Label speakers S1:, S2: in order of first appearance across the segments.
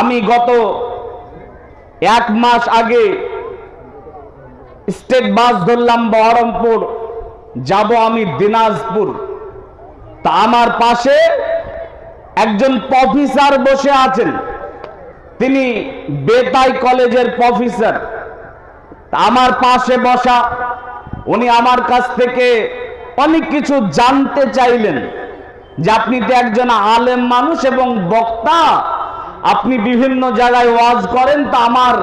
S1: আমি গত এক মাস আগে স্টেট বাস ধরলাম বহরমপুর, যাব আমি দিনাজপুর। তা আমার পাশে একজন প্রফেসর বসে আছেন, তিনি বেতাই কলেজের প্রফেসর। আমার পাশে বসা, উনি আমার কাছ থেকে অনেক কিছু জানতে চাইলেন যে আপনি তো একজন আলেম মানুষ এবং বক্তা, আপনি বিভিন্ন জায়গায় ওয়াজ করেন, তা আমার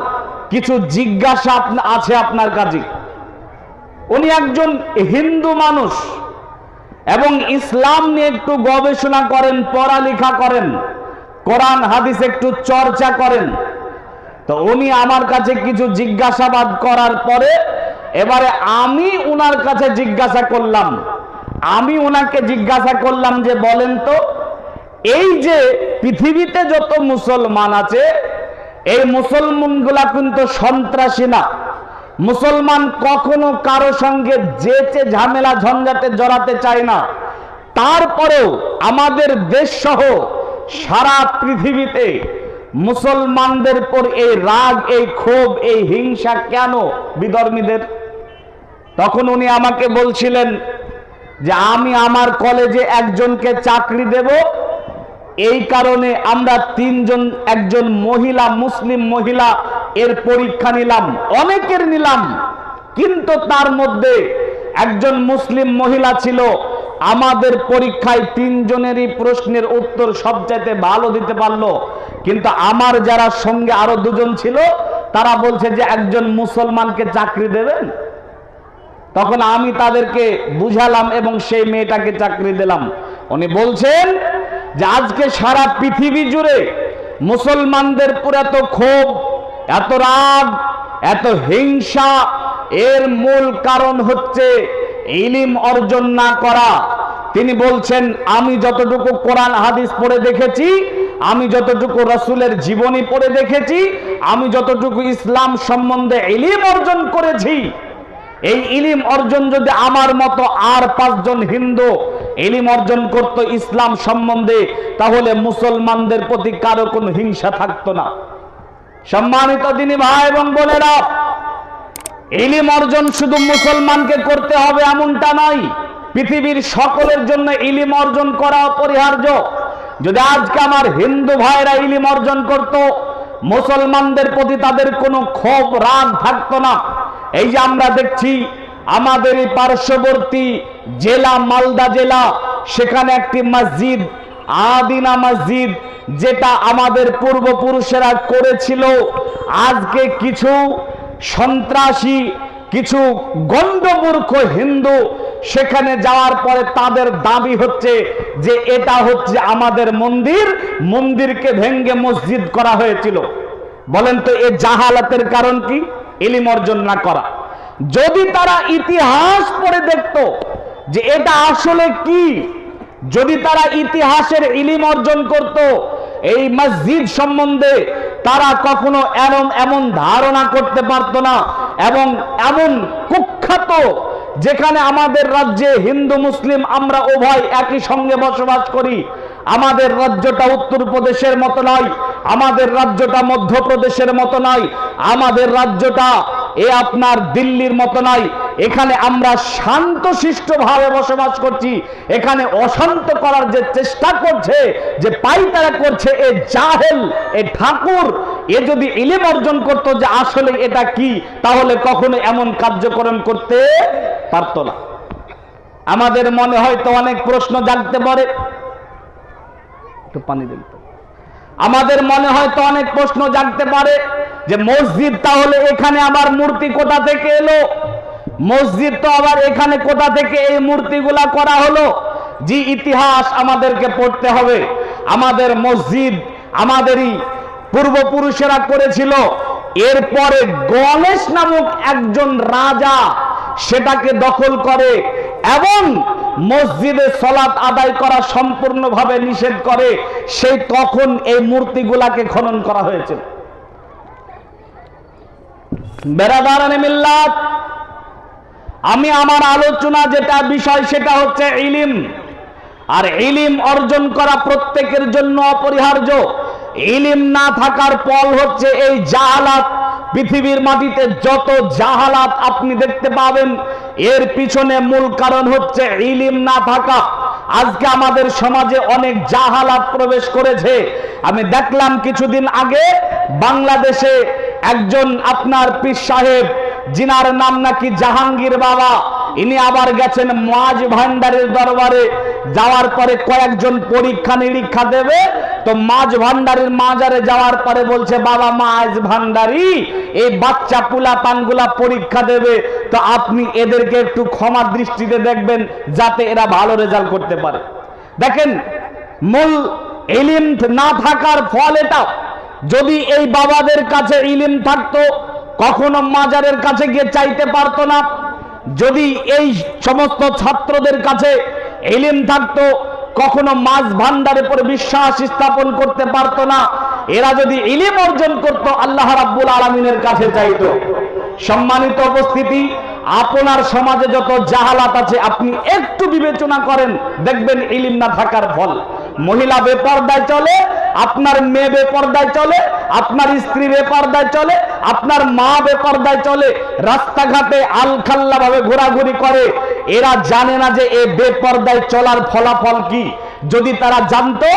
S1: কিছু জিজ্ঞাসা আছে আপনার কাছে। উনি একজন হিন্দু মানুষ এবং ইসলাম নিয়ে একটু গবেষণা করেন, পড়ালেখা করেন, কোরআন হাদিস একটু চর্চা করেন। তো উনি আমার কাছে কিছু জিজ্ঞাসাবাদ করার পরে এবারে আমি উনার কাছে জিজ্ঞাসা করলাম। আমি উনাকে জিজ্ঞাসা করলাম যে বলেন তো, এই যে পৃথিবীতে যত মুসলমান আছে, এই মুসলমানগুলা কিন্তু সন্ত্রাসী না। মুসলমান কখনো কারো সঙ্গে যেচে ঝামেলা ঝঞ্ঝাটে জড়াতে চায় না। তারপরেও আমাদের দেশ সহ সারা পৃথিবীতে মুসলমানদের পর এই রাগ, এই ক্ষোভ, এই হিংসা কেন বিধর্মীদের? তখন উনি আমাকে বলছিলেন যে আমি আমার কলেজে একজনকে চাকরি দেব, এই কারণে আমরা তিনজন, একজন মহিলা, মুসলিম মহিলা এর পরীক্ষা নিলাম, অনেকের নিলাম, কিন্তু তার মধ্যে একজন মুসলিম মহিলা ছিল। আমাদের পরীক্ষায় তিনজনেরই প্রশ্নের উত্তর সবচাইতে ভালো দিতে পারলো, কিন্তু আমার যারা সঙ্গে আরো দুজন ছিল তারা বলছে যে একজন মুসলমানকে চাকরি দেবেন। তখন আমি তাদেরকে বুঝালাম এবং সেই মেয়েটাকে চাকরি দিলাম। উনি বলছেন যে আজকে সারা পৃথিবী জুড়ে মুসলমানদের পুরো এত ক্ষোভ, এত রাগ, এত হিংসা, এর মূল কারণ হচ্ছে ইলম অর্জন না করা। তিনি বলছেন আমি যতটুকু কোরআন হাদিস পড়ে দেখেছি, আমি যতটুকু রাসূলের জীবনী পড়ে দেখেছি, আমি যতটুকু ইসলাম সম্বন্ধে ইলম অর্জন করেছি, এই ইলম অর্জন যদি আমার মতো আর 5 জন হিন্দু ইলম অর্জন করত ইসলাম সম্বন্ধে, তাহলে মুসলমানদের প্রতি কারো কোনো হিংসা থাকতো না। সম্মানিত দিনী ভাই এবং বোনেরা, ইলম অর্জন শুধু মুসলমানকে করতে হবে এমনটা নয়, পৃথিবীর সকলের জন্য ইলম অর্জন করা অপরিহার্য। যদি আজকে আমার হিন্দু ভাইরা ইলম অর্জন করত, মুসলমানদের প্রতি তাদের কোনো ক্ষোভ, রাগ থাকতো না। এই যে আমরা দেখছি আমাদের এই পার্শ্ববর্তী জেলা মালদা জেলা, সেখানে একটি মসজিদ, আদিনা মসজিদ, যেটা আমাদের পূর্বপুরুষেরা করেছিল, আজকে কিছু সন্ত্রাসী, কিছু গণ্ডমূর্খ হিন্দু সেখানে যাওয়ার পরে তাদের দাবি হচ্ছে যে এটা হচ্ছে আমাদের মন্দির, মন্দিরকে ভেঙ্গে মসজিদ করা হয়েছিল। বলেন তো এ জাহালাতের কারণ কি? ইলম অর্জন না করা। যদি তারা ইতিহাস পড়ে দেখত যে এটা আসলে কি, যদি তারা ইতিহাসের ইলম অর্জন করত, এই মসজিদ সম্বন্ধে তারা কখনো এমন ধারণা করতে পারত না। এবং এমন কুখ্যাত, যেখানে আমাদের রাজ্যে হিন্দু মুসলিম আমরা উভয় একই সঙ্গে বসবাস করি, আমাদের রাজ্যটা উত্তরপ্রদেশের মতো নয়, আমাদের রাজ্যটা মধ্যপ্রদেশের মতো নয়, আমাদের রাজ্যটা আপনার দিল্লির মতো নয়। এখানে আমরা শান্তশিষ্ট ভাবে বসবাস করছি। এখানে অশান্ত করার যে চেষ্টা করছে, যে পাইতারা করছে, এ জাহেল, এ ঠাকুর, এ যদি ইলম অর্জন করতো যে আসলে এটা কি, তাহলে কখনো এমন কার্যক্রম করতে পারতো না। আমাদের মনে হয়তো অনেক প্রশ্ন জাগতে পারে, একটু পানি দিন তো। আমাদের মনে হয়তো অনেক প্রশ্ন জাগতে পারে যে মসজিদ তাহলে এখানে আবার মূর্তি কোথা থেকে এলো? মসজিদ তো আবার এখানে কোথা থেকে এই মূর্তিগুলা করা হলো? যে ইতিহাস আমাদেরকে পড়তে হবে। আমাদের মসজিদ আমাদেরই পূর্বপুরুষেরা করেছিল। এরপরে গণেশ নামক একজন রাজা সেটাকে দখল করে এবং মসজিদে সালাত আদায় করা সম্পূর্ণভাবে নিষেধ করে। সেই তখন এই মূর্তিগুলাকে খনন করা হয়েছিল। বেরাদারানে মিল্লাত, আমি আমার আলোচনা যেটা বিষয় সেটা হচ্ছে ইলম। আর ইলম অর্জন করা প্রত্যেকের জন্য অপরিহার্য। ইলম না থাকার ফল হচ্ছে এই জাহালাত। পৃথিবীর মাটিতে যত জাহালাত আপনি দেখতে পাবেন, এর পিছনে মূল কারণ হচ্ছে ইলম না থাকা। আজকে আমাদের সমাজে অনেক জাহালাত প্রবেশ করেছে। আমি দেখলাম কিছুদিন আগে বাংলাদেশে একজন আপনার পীর সাহেব, জিনার নাম নাকি জাহাঙ্গীর বাবা, ইনি আবার গেছেন মাঝ ভান্ডারের দরবারে। যাওয়ার পরে কয়েকজন পরীক্ষা নিরীক্ষা দেবে, তো মাঝ ভান্ডারের মাজারে যাওয়ার পরে বলছে, বাবা মাঝ ভান্ডারি, এই বাচ্চা পুলা পানগুলা পরীক্ষা দেবে, তো আপনি এদেরকে একটু ক্ষমা দৃষ্টিতে দেখবেন যাতে এরা ভালো রেজাল্ট করতে পারে। দেখেন, মূল ইলম না থাকার ফল এটা। যদি এই বাবাদের কাছে ইলম থাকতো, কখনো মাজারের কাছে গিয়ে চাইতে পারতো না। যদি এই সমস্ত ছাত্রদের কাছে ইলম থাকতো, কখনো মাঝ ভান্ডারের উপর বিশ্বাস স্থাপন করতে পারতো না। এরা যদি ইলম অর্জন করত, আল্লাহ রাব্বুল আলামিনের কাছে চাইতো। সম্মানিত উপস্থিতি, আপনার সমাজে যত জাহালাত আছে আপনি একটু বিবেচনা করেন, দেখবেন ইলম না থাকার ফল। মহিলা বেপরদায় চলে, আপনার মেয়ে বেপরদায় চলে, আপনার স্ত্রী বেপরদায় চলে, আপনার মা বেপরদায় চলে, রাস্তাঘাটে আলখাল্লা ভাবে ঘোরাঘুরি করে। এরা জানে না যে এই বেপরদায় চলার ফলাফল কি। যদি তারা জানতো,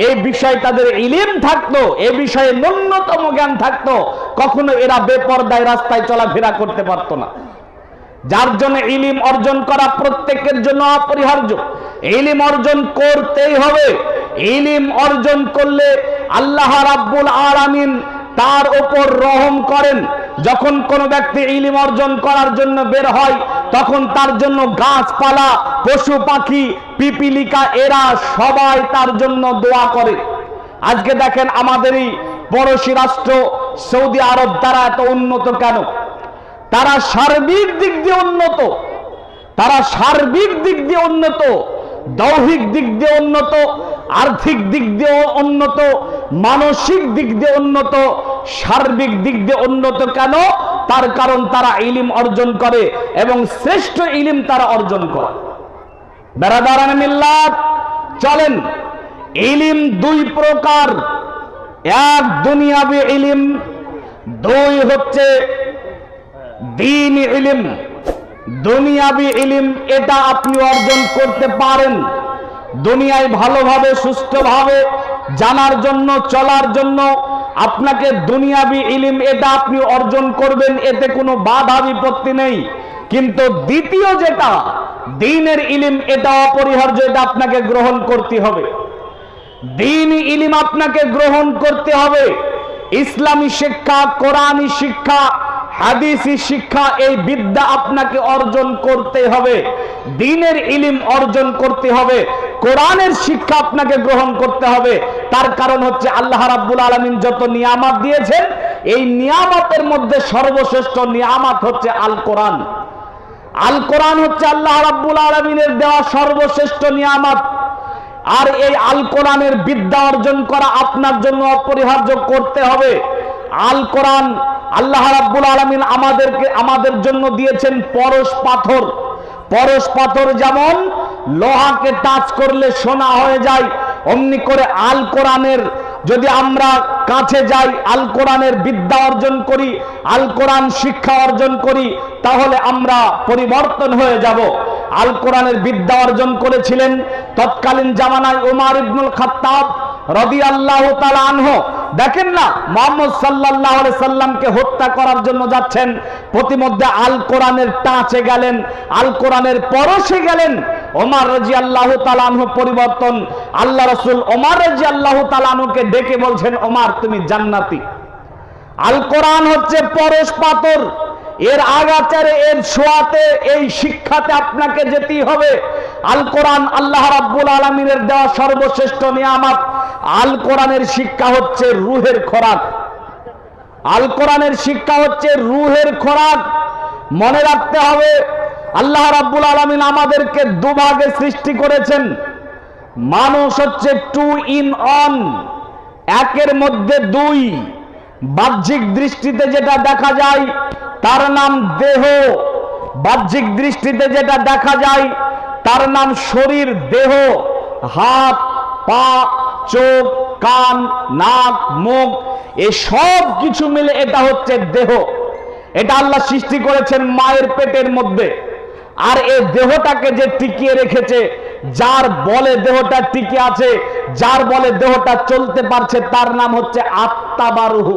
S1: এই বিষয়ে তাদের ইলম থাকতো, এই বিষয়ে ন্যূনতম জ্ঞান থাকতো, কখনো এরা বেপরদায় রাস্তায় চলাফেরা করতে পারতো না। যার জন্য ইলম অর্জন করা প্রত্যেকের জন্য অপরিহার্য। ইলম অর্জন করতেই হবে। ইলম অর্জন করলে আল্লাহ রাব্বুল আলামিন তার উপর রহম করেন। যখন কোন ব্যক্তি ইলম অর্জন করার জন্য বের হয়, তখন তার জন্য গাছপালা, পশু পাখি, পিপিলিকা এরা সবাই তার জন্য দোয়া করে। আজকে দেখেন আমাদেরই পড়োশী রাষ্ট্র সৌদি আরব, তারা এত উন্নত কেন? তারা সার্বিক দিক দিয়ে উন্নত, তারা সার্বিক দিক দিয়ে উন্নত, দৈহিক দিক দিয়ে উন্নত, আর্থিক দিক দিয়ে উন্নত, মানসিক দিক দিয়ে উন্নত, সার্বিক দিক দিয়ে উন্নত কেন? তার কারণ তারা ইলম অর্জন করে এবং শ্রেষ্ঠ ইলম তারা অর্জন করে। বেরাদারান মিল্লাত, চলেন, ইলম দুই প্রকার। এক দুনিয়াবি ইলম, দুই হচ্ছে দ্বীন ইলম। দুনিয়াবি ইলম এটা আপনি অর্জন করতে পারেন দুনিয়ায় ভালোভাবে সুস্থভাবে জানার জন্য, চলার জন্য। আপনাকে দুনিয়াবি ইলম এটা আপনি অর্জন করবেন, এতে কোনো বাধা বিপত্তি নেই। কিন্তু দ্বিতীয় যেটা দ্বীনের ইলম, এটা অপরিহার্য, এটা আপনাকে গ্রহণ করতে হবে। দ্বীনি ইলম আপনাকে গ্রহণ করতে হবে। ইসলামী শিক্ষা, কোরআনী শিক্ষা, হাদিসি শিক্ষা, এই বিদ্যা আপনাকে অর্জন করতে হবে। দ্বীনের ইলম অর্জন করতে হবে, কোরআনের শিক্ষা আপনাকে গ্রহণ করতে হবে। তার কারণ হচ্ছে আল্লাহ রাব্বুল আলামিন যত নিয়ামত দিয়েছেন, এই নিয়ামতের মধ্যে সর্বশ্রেষ্ঠ নিয়ামত হচ্ছে আল কোরআন। আল কোরআন হচ্ছে আল্লাহ রাব্বুল আলামিনের দেওয়া সর্বশ্রেষ্ঠ নিয়ামত। আর এই আল কোরআনের বিদ্যা অর্জন করা আপনার জন্য অপরিহার্য করতে হবে। আল কোরআন আল্লাহ রাব্বুল আলামিন আমাদের জন্য দিয়েছেন পরশ পাথর। পরশ পাথর যেমন লোহাকে টাচ করলে সোনা হয়ে যায়, অমনি করে আল কোরআনের যদি আমরা কাছে যাই, আল কোরআনের বিদ্যা অর্জন করি, আল কোরআন শিক্ষা অর্জন করি, তাহলে আমরা পরিবর্তন হয়ে যাব। আল কোরআনের বিদ্যা অর্জন করেছিলেন তৎকালীন জামানায় ওমর ইবনুল খাত্তাব রাদিয়াল্লাহু তাআলা আনহু। দেখেন না, মুহাম্মদ সাল্লাল্লাহু আলাইহি সাল্লামকে হত্যা করার জন্য যাচ্ছেন, প্রতিমধ্যে আল কোরআনের টাচে গেলেন, আল কোরআনের পরশে গেলেন। ওমর রাদিয়াল্লাহু তাআলা আনহু পরিবর্তন। আল্লাহ রাসূল ওমর রাদিয়াল্লাহু তাআলা আনহুকে ডেকে বলছেন, ওমর তুমি জান্নাতি। আল কোরআন হচ্ছে পরশ পাথর, এর আগাচারে, এর ছোঁয়াতে, এই শিক্ষাতে আপনাকে যেতেই হবে। আল কোরআন আল্লাহ রাব্বুল আলামিনের দেওয়া সর্বশ্রেষ্ঠ নিয়ামত। আল কোরআনের শিক্ষা হচ্ছে রূহের খোরাক। আল কোরআনের শিক্ষা হচ্ছে রূহের খোরাক। মনে রাখতে হবে, আল্লাহ রাব্বুল আলামিন আমাদেরকে দুভাগে সৃষ্টি করেছেন। মানুষ হচ্ছে 2 in 1, একের মধ্যে 2। বাহ্যিক দৃষ্টিতে যেটা দেখা যায় তার নাম দেহ, বাহ্যিক দৃষ্টিতে যেটা দেখা যায় তার নাম শরীর, দেহ, হাত, পা, চোখ, কান, নাক, মুখ, এই সব কিছু মিলে এটা হচ্ছে দেহ। এটা আল্লাহ সৃষ্টি করেছেন মায়ের পেটের মধ্যে। আর এই দেহটাকে যে টিকিয়ে রেখেছে, যার বলে দেহটা টিকে আছে, যার বলে দেহটা চলতে পারছে, তার নাম হচ্ছে আত্মা বা রূহ।